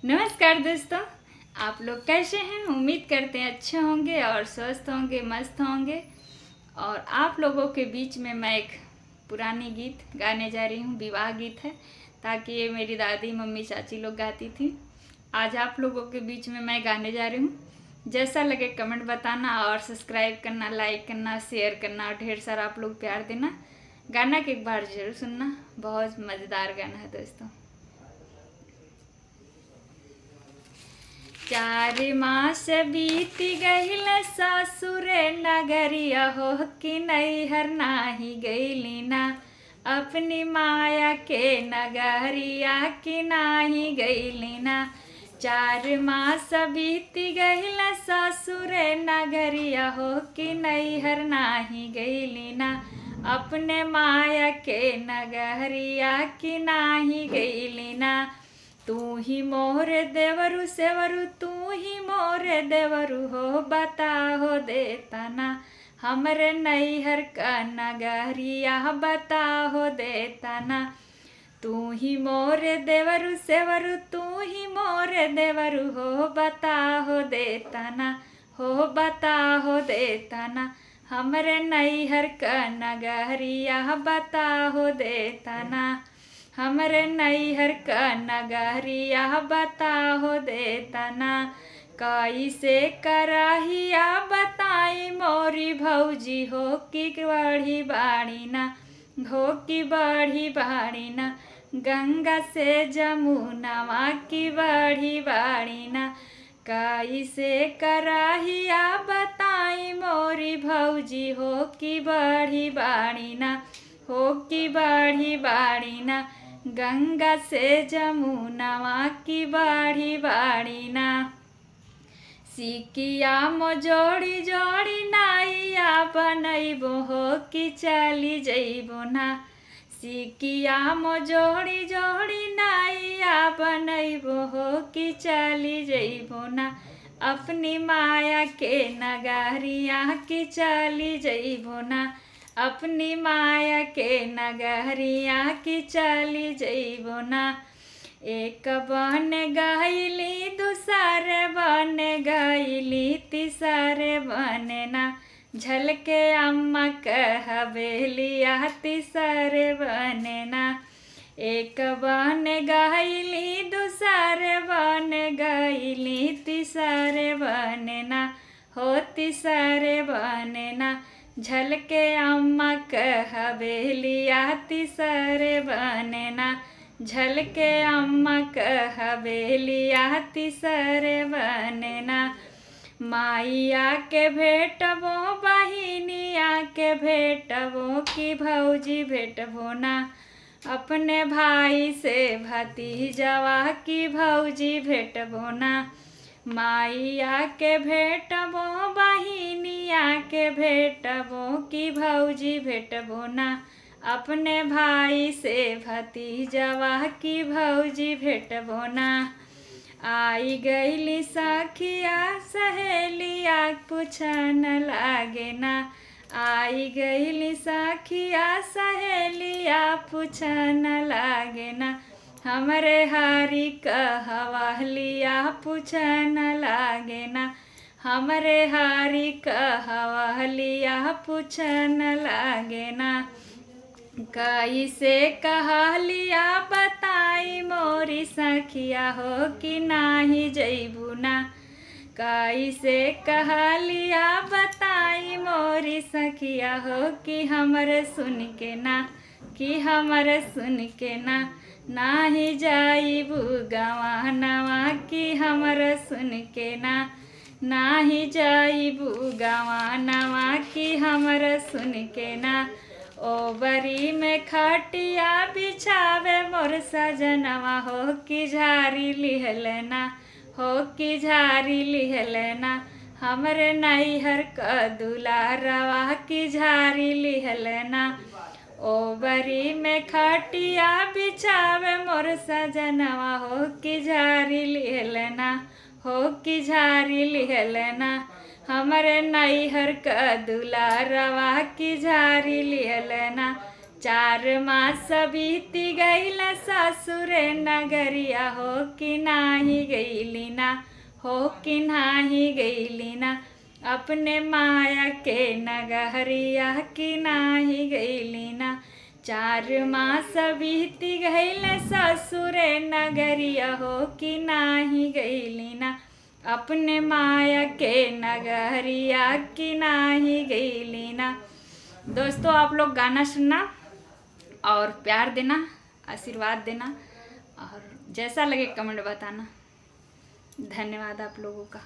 नमस्कार दोस्तों, आप लोग कैसे हैं। उम्मीद करते हैं अच्छे होंगे और स्वस्थ होंगे, मस्त होंगे। और आप लोगों के बीच में मैं एक पुरानी गीत गाने जा रही हूँ। विवाह गीत है, ताकि ये मेरी दादी मम्मी चाची लोग गाती थी। आज आप लोगों के बीच में मैं गाने जा रही हूँ। जैसा लगे कमेंट बताना और सब्सक्राइब करना, लाइक करना, शेयर करना और ढेर सारा आप लोग प्यार देना। गाना के एक बार जरूर सुनना, बहुत मज़ेदार गाना है दोस्तों। 4 मास बीत गईल सासुर नगरिया हो कि नैहर नाही गईली ना। अपनी माया के नगरिया कि नाही गईली ना। 4 मास बीत गईल सासुर नगरिया हो कि नैहर नाही गईली ना। अपने माया के नगरिया कि नाही गईली ना। तू ही मोर देवरु सेवरु, तू ही मोर देवरु हो, बता हो देता ना। हमरे नैहर का नगरिया बता हो देता ना। तू ही मोर देवरु सेवरु, तू ही मोर देवरु हो, बता हो देता ना। हो बता हो देता ना। हमरे नैहर का नगरिया बता हो देता ना। हमरे नैहर का नगरिया बता हो देता ना। कैसे कराहिया बताई मोरी भौजी हो कि बड़ी बाड़ी ना। हो कि बड़ी बाड़ी ना। गंगा से जमुनावा की बड़ी बाड़ी ना। कैसे कराहिया बताई मोरी भौजी हो कि बड़ी बाड़ी ना। हो कि बड़ी बाड़ी ना। गंगा से जमुनावा की बड़ी बाड़ी ना। सिकिया मो जोड़ी जोड़ी नाइया बनैबो हो कि चली जइबो ना। सिकिया मो जोड़ी जोड़ी नाइया बनैबो हो कि चली जइबो ना। अपनी माया के नगरिया कि चली जइबो ना। अपनी माया के नगरिया कि चली जइबो ना। एक बन गईली, दूसरे बन गईली, तीसरे बने ना। झलके अम्मा कह हवेलिया, तीसरे बने ना। एक बन गईली, दूसरे बन गईली, तीसरे बने ना। हो तीसरे बने ना। झलके अम्मा कह हवेलिया, तीसरे बने ना। झलके अम्मा कह हवेलिया, तीसरे बने ना। माइया के भेटबो, बहिनिया के भेटबो कि भौजी भेटबो ना। अपने भाई से भतीजवा की भौजी भेटबो ना। माइया के भेटबो, बहिनिया के भेटबो कि भौजी भेटबो ना। अपने भाई से भतीजवा की भौजी भेटबो ना। आई गईली सखिया सहेलिया, पूछन लागे ना। आई गईली सखिया सहेलिया, पूछन लागे ना। हमरे हरी कहवलिया, पूछन लागे ना। हमरे हरी कहवलिया, पूछन लागे ना। कैसे कहलिया बताई मोरी सखिया हो कि नाही जइबू ना। कैसे कहलिया बताई मोरी सखिया हो कि हमरे सुन के ना। कि हमरे सुन के ना। नाही जाइबू गवानवा कि हमरे सुन के ना। नाही जाइबू गवानवा कि हमरे सुन के ना। ओबरी में खटिया बिछावे मोर सजनवा हो कि झारी लिहलना। हो कि झारी लिहलना। हमरे नैहर क दुलारवा कि झारी लिहलना। ओबरी में खटिया बिछावे मोर सजनवा हो कि झारी लिहलना। हो कि झारी लिहलना। हमरे नैहर क दुलारवा की झारी लिहलना। 4 मास बीती गईल सासुर नगरिया हो कि नाही गई। गईली ना, हो कि नाही गईली ना, अपने माया के नगरिया कि नाही गईली ना। 4 मास बीती गईल ससुरे नगरिया, हो कि नाही गईली ना, अपने माया के नगरिया कि नाही गईली ना। दोस्तों आप लोग गाना सुनना और प्यार देना, आशीर्वाद देना, और जैसा लगे कमेंट बताना। धन्यवाद आप लोगों का।